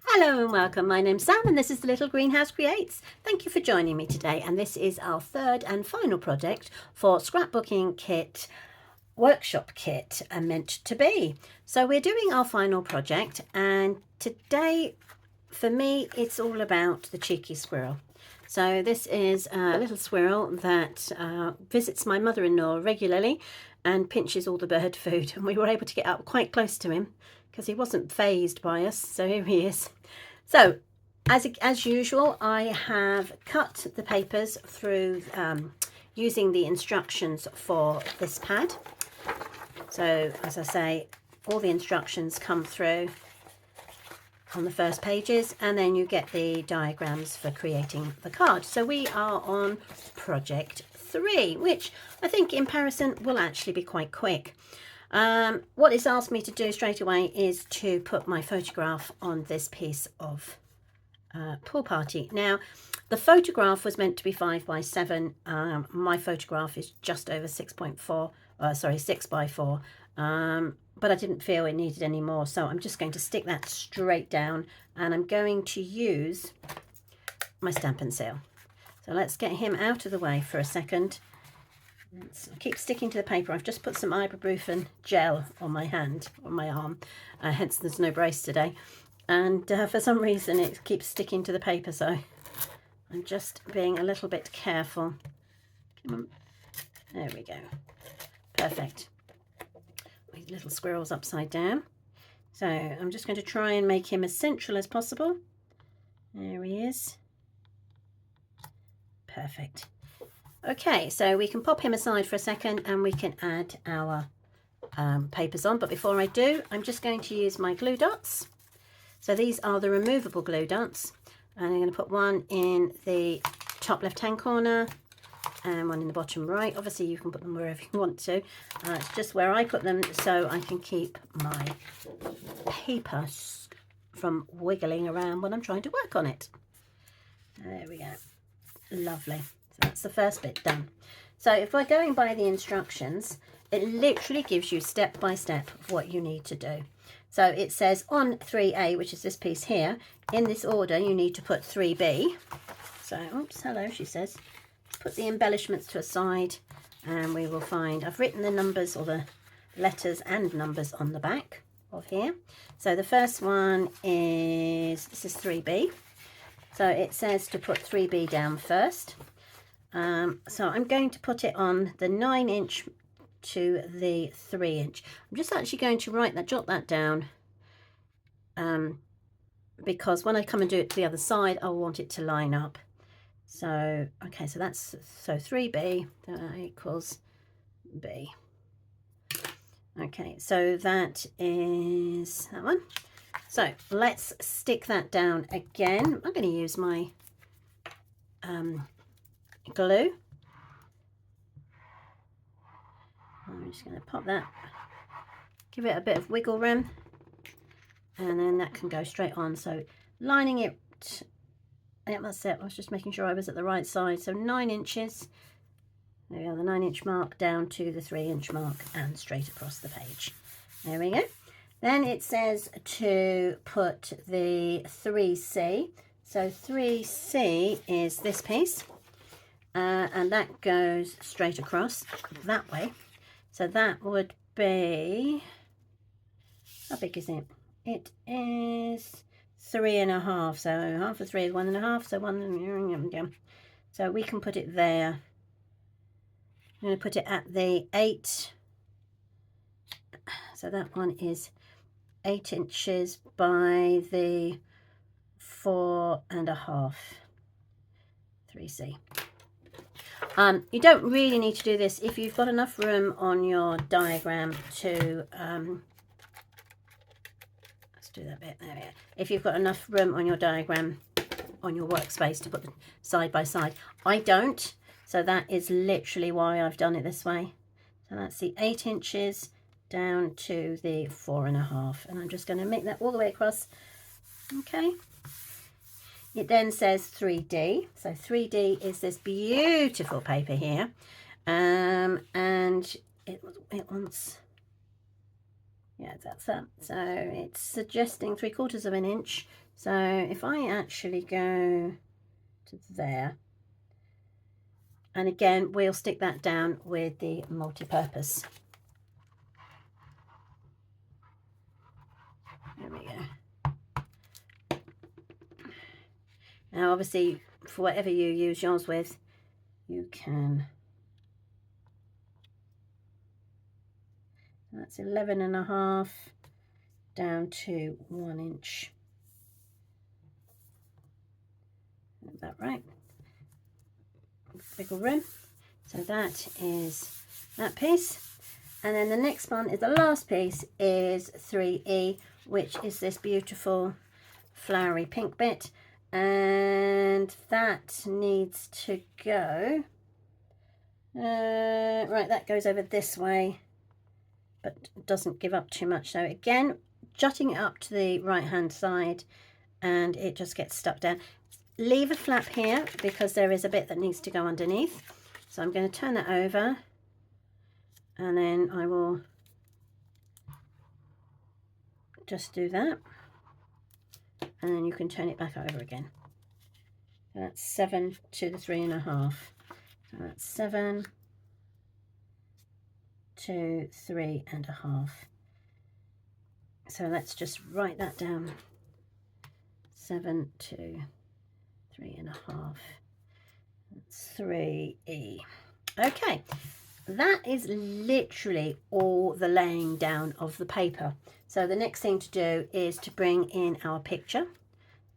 Hello and welcome, my name's Sam and this is the Little Greenhouse Creates. Thank you for joining me today, and this is our third and final project for Scrapbooking Kit Workshop Kit meant to be. So we're doing our final project, and today for me it's all about the cheeky squirrel. So this is a little squirrel that visits my mother-in-law regularly and pinches all the bird food, and we were able to get up quite close to him because he wasn't phased by us. So here he is. So as usual, I have cut the papers through using the instructions for this pad. So as I say, all the instructions come through on the first pages, and then you get the diagrams for creating the card. So we are on project 3, which I think in comparison will actually be quite quick. What it's asked me to do straight away is to put my photograph on this piece of pool party. Now, the photograph was meant to be 5 by 7. My photograph is just over 6 by 4. But I didn't feel it needed any more, so I'm just going to stick that straight down, and I'm going to use my Stampin' Seal. So let's get him out of the way for a second. I keep sticking to the paper. I've just put some ibuprofen gel on my hand, on my arm, hence there's no brace today, and for some reason it keeps sticking to the paper, so I'm just being a little bit careful. Come on. There we go. Perfect. My little squirrel's upside down, so I'm just going to try and make him as central as possible. There he is. Perfect. Okay, so we can pop him aside for a second and we can add our papers on. But before I do, I'm just going to use my glue dots. So these are the removable glue dots. And I'm going to put one in the top left-hand corner and one in the bottom right. Obviously, you can put them wherever you want to. It's just where I put them so I can keep my paper from wiggling around when I'm trying to work on it. There we go. Lovely. So that's the first bit done. So if we're going by the instructions, it literally gives you step by step of what you need to do. So it says on 3A, which is this piece here, in this order you need to put 3B. So, oops, hello, she says. Put the embellishments to a side and we will find, I've written the numbers or the letters and numbers on the back of here. So the first one is, this is 3B. So it says to put 3B down first. So I'm going to put it on the 9-inch to the 3-inch. I'm just actually going to jot that down, because when I come and do it to the other side, I want it to line up. So, okay, so 3B equals B. Okay, so that is that one. So let's stick that down again. I'm going to use my glue. I'm just going to pop that, give it a bit of wiggle room, and then that can go straight on. So lining it, yeah, that's it. I was just making sure I was at the right side. So 9 inches, there we are, the 9-inch mark down to the 3-inch mark and straight across the page. There we go. Then it says to put the 3C. So 3C is this piece. And that goes straight across that way. So that would be, how big is it? It is 3.5. So half of 3 is 1.5. So 1. So we can put it there. I'm going to put it at the 8. So that one is 8 inches by the 4.5. 3C. You don't really need to do this if you've got enough room on your diagram to, let's do that bit, there we go. If you've got enough room on your diagram, on your workspace to put them side by side. I don't, so that is literally why I've done it this way. So that's the 8 inches down to the 4.5, and I'm just going to make that all the way across. Okay. It then says 3D. So 3D is this beautiful paper here, and it wants Yeah, that's that. So it's suggesting 3/4 of an inch. So if I actually go to there, and again, we'll stick that down with the multi-purpose. There we go. Now, obviously, for whatever you use yours with, you can. That's 11.5 down to 1 inch. Is that right? Wiggle room. So that is that piece. And then the next one is the last piece is 3E, which is this beautiful flowery pink bit. And that needs to go. Right, that goes over this way, but doesn't give up too much. So again, jutting it up to the right hand side, and it just gets stuck down. Leave a flap here because there is a bit that needs to go underneath. So I'm going to turn that over, and then I will just do that, and then you can turn it back over again. So that's 7 to the 3.5. So that's 7 to 3.5. So let's just write that down. 7 to 3.5. That's 3E. Okay, that is literally all the laying down of the paper. So the next thing to do is to bring in our picture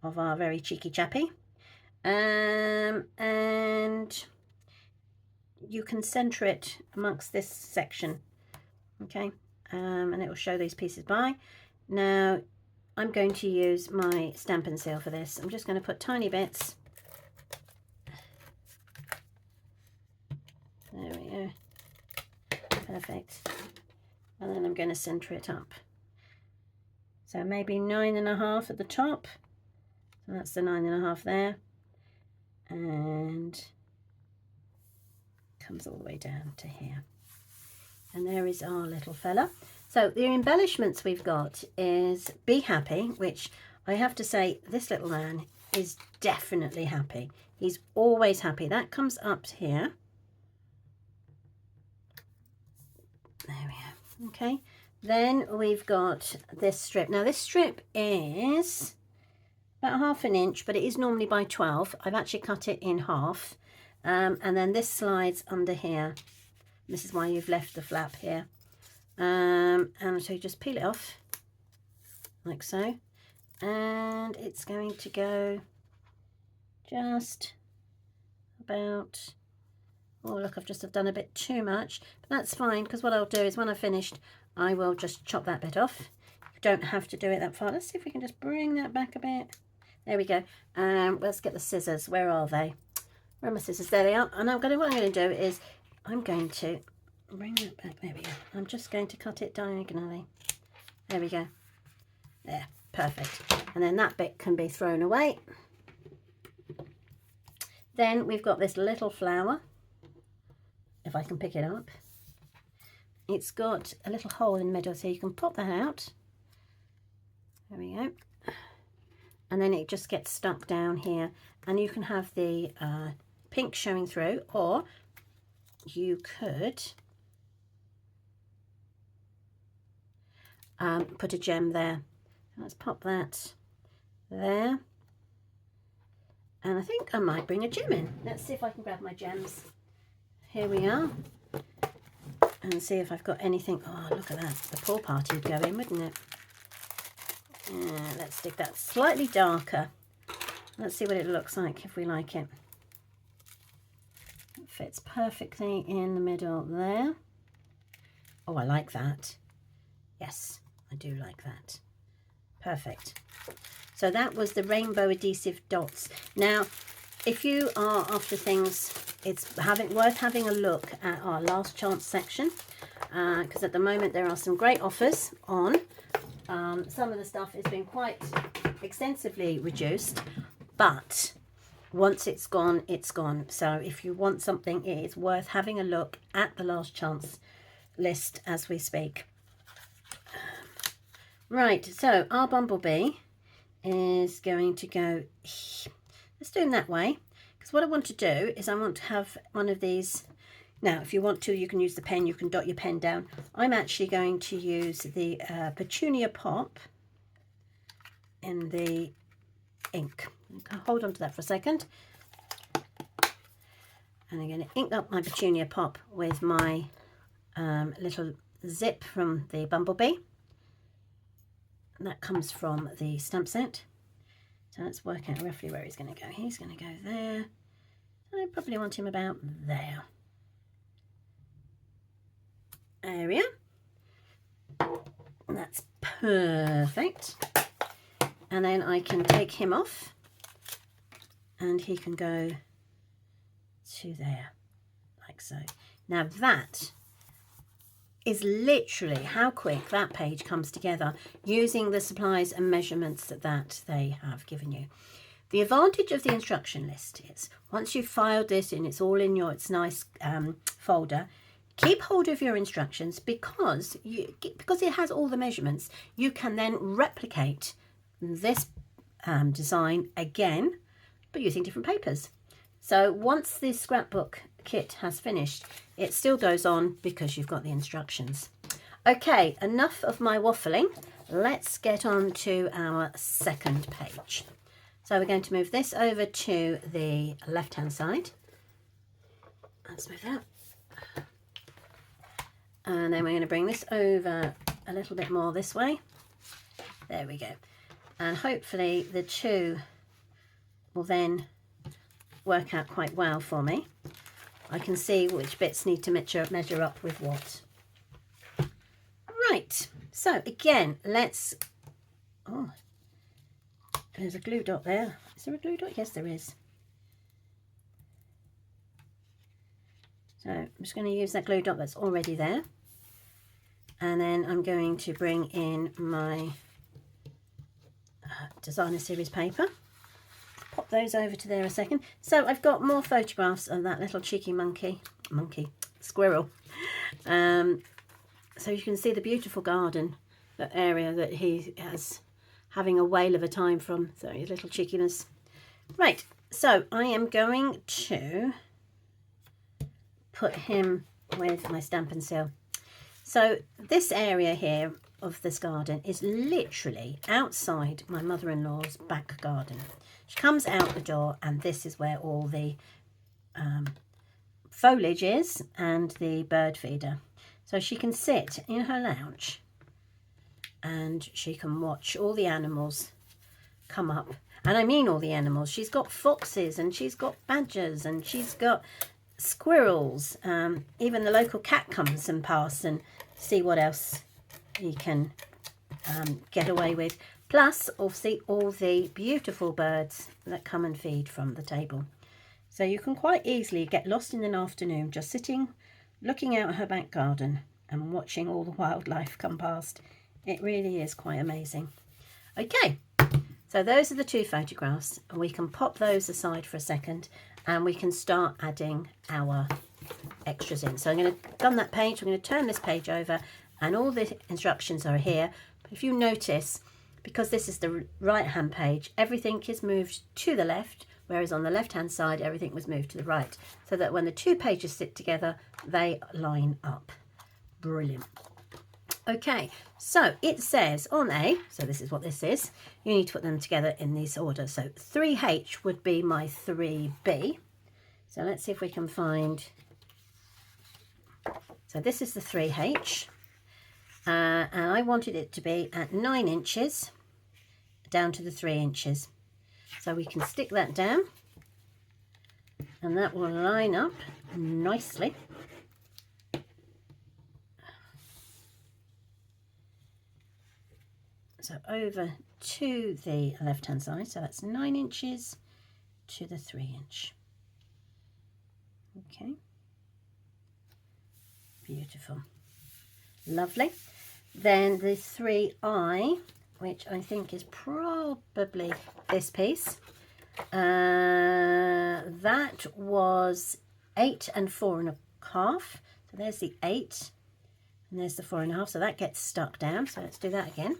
of our very cheeky chappy. And you can center it amongst this section, okay, and it will show these pieces by. Now I'm going to use my stamp and seal for this. I'm just going to put tiny bits. There we go. Perfect. And then I'm going to center it up. So maybe 9.5 at the top. So that's the 9.5 there. And comes all the way down to here. And there is our little fella. So the embellishments we've got is be happy, which I have to say this little man is definitely happy. He's always happy. That comes up here. There we go. Okay. Then we've got this strip. Now this strip is about 1/2 inch, but it is normally by 12. I've actually cut it in half. And then this slides under here. This is why you've left the flap here. And so you just peel it off like so, and it's going to go just about, oh look, I've just done a bit too much, but that's fine, because what I'll do is when I've finished I will just chop that bit off. You don't have to do it that far. Let's see if we can just bring that back a bit. There we go. Let's get the scissors. Where are they? Where are my scissors? There they are. And what I'm going to do is I'm going to bring that back. There we go. I'm just going to cut it diagonally. There we go. There, perfect. And then that bit can be thrown away. Then we've got this little flower, if I can pick it up. It's got a little hole in the middle, so you can pop that out. There we go. And then it just gets stuck down here, and you can have the pink showing through, or you could put a gem there. Let's pop that there, and I think I might bring a gem in. Let's see if I can grab my gems. Here we are, and see if I've got anything. Oh, look at that. The pool party would go in, wouldn't it? Let's stick that slightly darker. Let's see what it looks like if we like it. It fits perfectly in the middle there. Oh, I like that. Yes, I do like that. Perfect. So that was the rainbow adhesive dots. Now, if you are after things, it's worth having a look at our last chance section, because at the moment there are some great offers on. Some of the stuff has been quite extensively reduced, but once it's gone, it's gone. So if you want something, it is worth having a look at the last chance list as we speak. Right, so our bumblebee is going to go, let's do him that way, because what I want to do is I want to have one of these. Now, if you want to, you can use the pen, you can dot your pen down. I'm actually going to use the Petunia Pop in the ink. Hold on to that for a second. And I'm going to ink up my Petunia Pop with my little zip from the bumblebee. And that comes from the stamp set. So let's work out roughly where he's going to go. He's going to go there. I probably want him about there. Area. That's perfect. And then I can take him off and he can go to there, like so. Now that is literally how quick that page comes together using the supplies and measurements that they have given you. The advantage of the instruction list is once you've filed this and it's all in its nice folder, keep hold of your instructions because it has all the measurements. You can then replicate this design again, but using different papers. So once the scrapbook kit has finished, it still goes on because you've got the instructions. Okay, enough of my waffling. Let's get on to our second page. So we're going to move this over to the left-hand side. Let's move that. And then we're going to bring this over a little bit more this way. There we go. And hopefully the two will then work out quite well for me. I can see which bits need to measure up with what. Right, so again, let's, oh, there's a glue dot there. Is there a glue dot? Yes, there is. So I'm just going to use that glue dot that's already there. And then I'm going to bring in my designer series paper. Pop those over to there a second. So I've got more photographs of that little cheeky squirrel. So you can see the beautiful garden, that area that he has having a whale of a time from. So his little cheekiness. Right, so I am going to put him with my Stampin' Seal. So this area here of this garden is literally outside my mother-in-law's back garden. She comes out the door and this is where all the foliage is and the bird feeder. So she can sit in her lounge and she can watch all the animals come up. And I mean all the animals. She's got foxes and she's got badgers and she's got squirrels. Even the local cat comes and passes and see what else he can get away with. Plus, obviously, all the beautiful birds that come and feed from the table. So you can quite easily get lost in an afternoon just sitting, looking out at her back garden and watching all the wildlife come past. It really is quite amazing. Okay, so those are the two photographs. And we can pop those aside for a second and we can start adding our extras in. So I'm going to done that page. I'm going to turn this page over and all the instructions are here. But if you notice, because this is the right hand page, everything is moved to the left, whereas on the left hand side everything was moved to the right, so that when the two pages sit together they line up. Brilliant. Okay, so it says on A, so this is what this is, you need to put them together in this order. So 3H would be my 3B. So let's see if we can find, so this is the 3H. And I wanted it to be at 9 inches down to the 3 inches. So we can stick that down and that will line up nicely. So over to the left hand side, so that's 9 inches to the 3 inch. Okay, beautiful, lovely. Then the 3I, which I think is probably this piece, that was 8 and 4 1/2. So there's the 8 and there's the 4 1/2, so that gets stuck down. So let's do that again.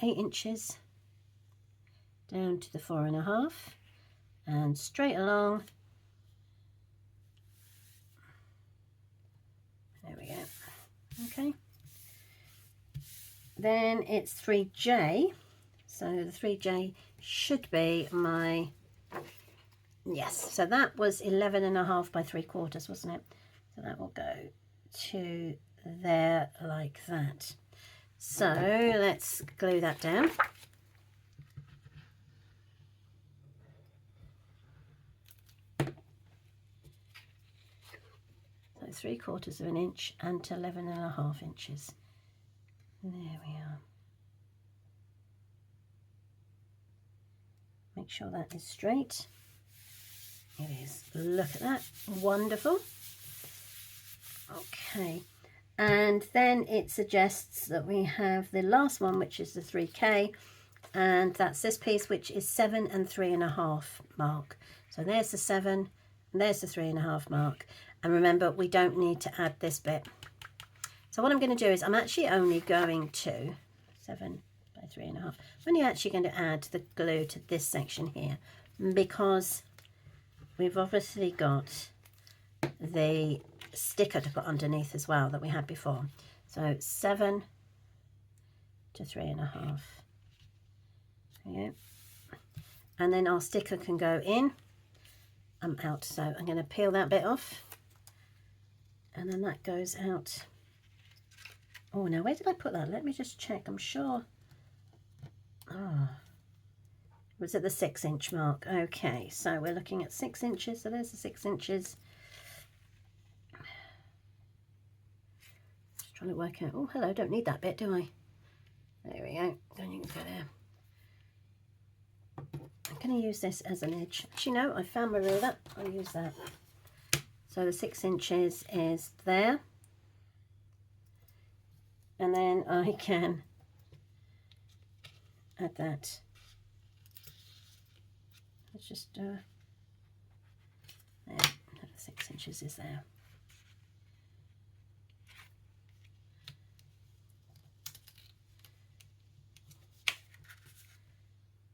8 inches down to the 4.5 and straight along. There we go. Okay. Then it's 3J. So the 3J should be my, yes, so that was 11.5 by 3/4, wasn't it? So that will go to there like that. So let's glue that down. So 3/4 of an inch and to 11.5 inches. There we are. Make sure that is straight. It is. Look at that. Wonderful. Okay. And then it suggests that we have the last one, which is the 3K. And that's this piece, which is 7 and 3.5 mark. So there's the 7 and there's the 3.5 mark. And remember, we don't need to add this bit. So what I'm going to do is I'm actually only going to 7 by 3.5. I'm only actually going to add the glue to this section here because we've obviously got the sticker to put underneath as well that we had before. So 7 to 3.5. Yeah. And then our sticker can go in. I'm out, so I'm going to peel that bit off. And then that goes out. Oh, now where did I put that? Let me just check. I'm sure. Oh, it was at the 6-inch mark. Okay, so we're looking at 6 inches. So there's the 6 inches. Just trying to work out. Oh, hello. Don't need that bit, do I? There we go. Then you can go there. I'm going to use this as an edge. Actually, no, I found my ruler. I'll use that. So the 6 inches is there. And then I can add that. Let's just, there, the 6 inches is there.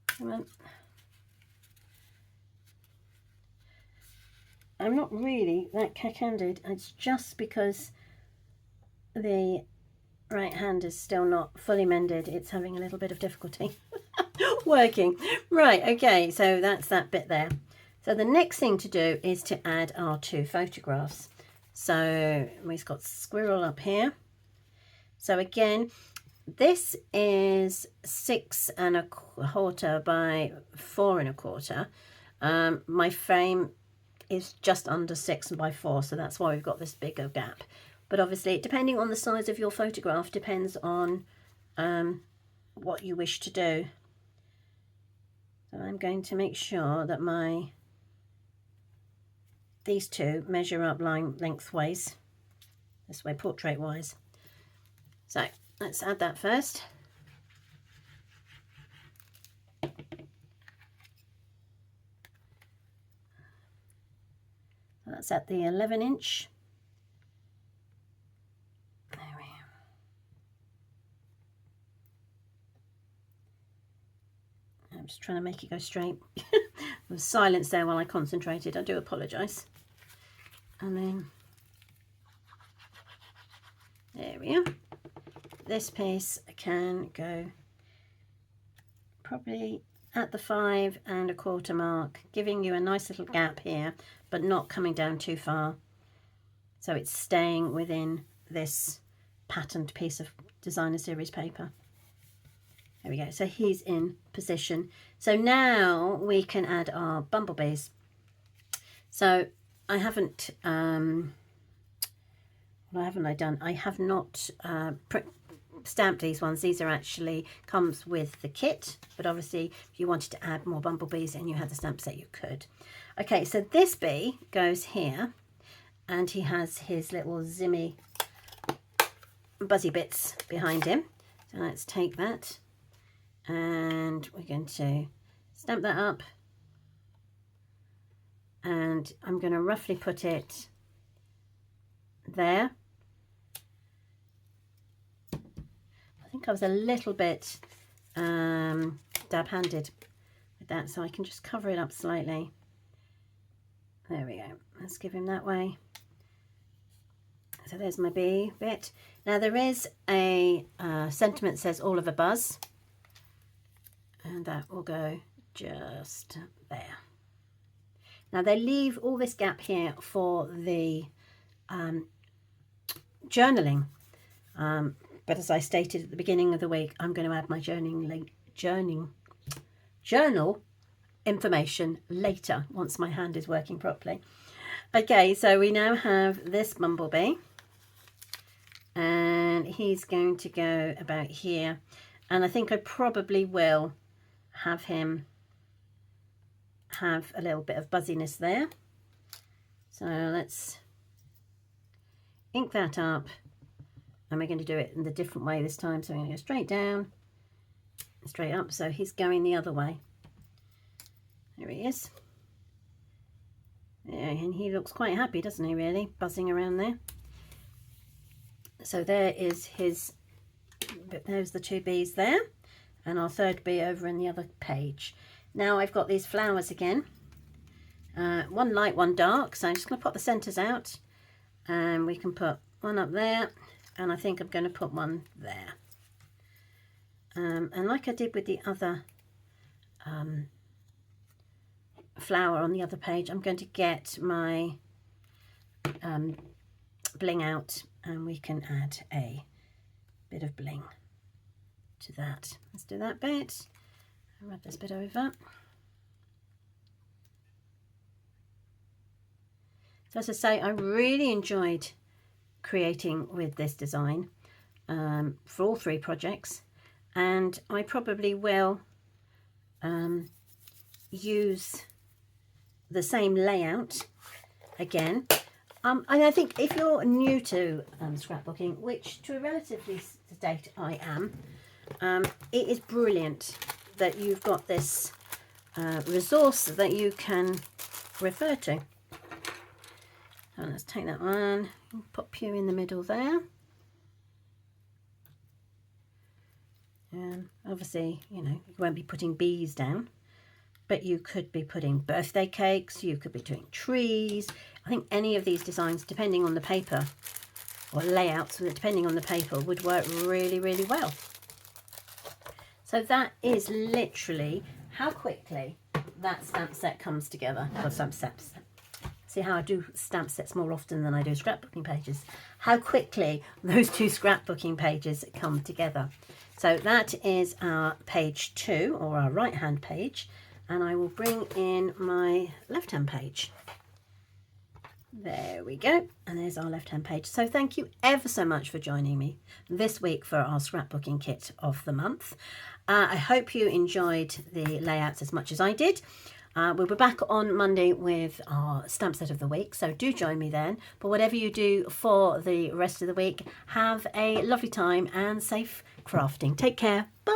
Come on. I'm not really that cack-handed. It's just because the right hand is still not fully mended. It's having a little bit of difficulty working. Right, okay, so that's that bit there. So the next thing to do is to add our 2 photographs. So we've got squirrel up here. So again, this is 6 1/4 by 4 1/4. My frame is just under 6 by 4, so that's why we've got this bigger gap. But obviously, depending on the size of your photograph, depends on what you wish to do. So I'm going to make sure that these two measure up lengthways, this way, portrait wise. So let's add that first. That's at the 11-inch. There we are. I'm just trying to make it go straight. There was silence there while I concentrated. I do apologise. And then there we are. This piece can go probably at the 5 1/4 mark, giving you a nice little gap here, but not coming down too far. So it's staying within this patterned piece of designer series paper. There we go. So he's in position. So now we can add our bumblebees. So I haven't, what haven't I done? I have not stamped these ones. These are actually comes with the kit, but obviously if you wanted to add more bumblebees and you had the stamp set, you could. Okay, so this bee goes here and he has his little zimmy buzzy bits behind him. So let's take that and we're going to stamp that up, and I'm going to roughly put it there. I think I was a little bit dab-handed with that, so I can just cover it up slightly. There we go. Let's give him that way. So there's my bee bit. Now there is a sentiment that says all of a buzz, and that will go just there. Now they leave all this gap here for the journaling, but as I stated at the beginning of the week, I'm going to add my journal information later once my hand is working properly. Okay, so we now have this bumblebee, and he's going to go about here, and I think I probably will have him have a little bit of buzziness there. So let's ink that up, and we're going to do it in the different way this time. So I'm going to go straight down, straight up, so he's going the other way. There he is. Yeah, and he looks quite happy, doesn't he, really, buzzing around there. So there is his, there's the two bees there, and our third bee over in the other page. Now I've got these flowers again, one light, one dark, so I'm just going to pop the centres out, and we can put one up there, and I think I'm going to put one there. And like I did with the other flower on the other page, I'm going to get my bling out, and we can add a bit of bling to that. Let's do that bit. I'll rub this bit over. So as I say, I really enjoyed creating with this design for all three projects, and I probably will use the same layout again. And I think if you're new to scrapbooking, which to a relatively date I am, it is brilliant that you've got this resource that you can refer to. So let's take that one, pop you in the middle there. Obviously, you know, you won't be putting bees down, but you could be putting birthday cakes, you could be doing trees. I think any of these designs, depending on the paper, or layouts, depending on the paper, would work really, really well. So that is literally how quickly that stamp set comes together. Or stamp sets. See how I do stamp sets more often than I do scrapbooking pages. How quickly those two scrapbooking pages come together. So that is our page 2, or our right hand page, and I will bring in my left hand page. There we go, and there's our left hand page. So thank you ever so much for joining me this week for our scrapbooking kit of the month. I hope you enjoyed the layouts as much as I did. We'll be back on Monday with our stamp set of the week, so do join me then. But whatever you do for the rest of the week, have a lovely time and safe crafting. Take care. Bye.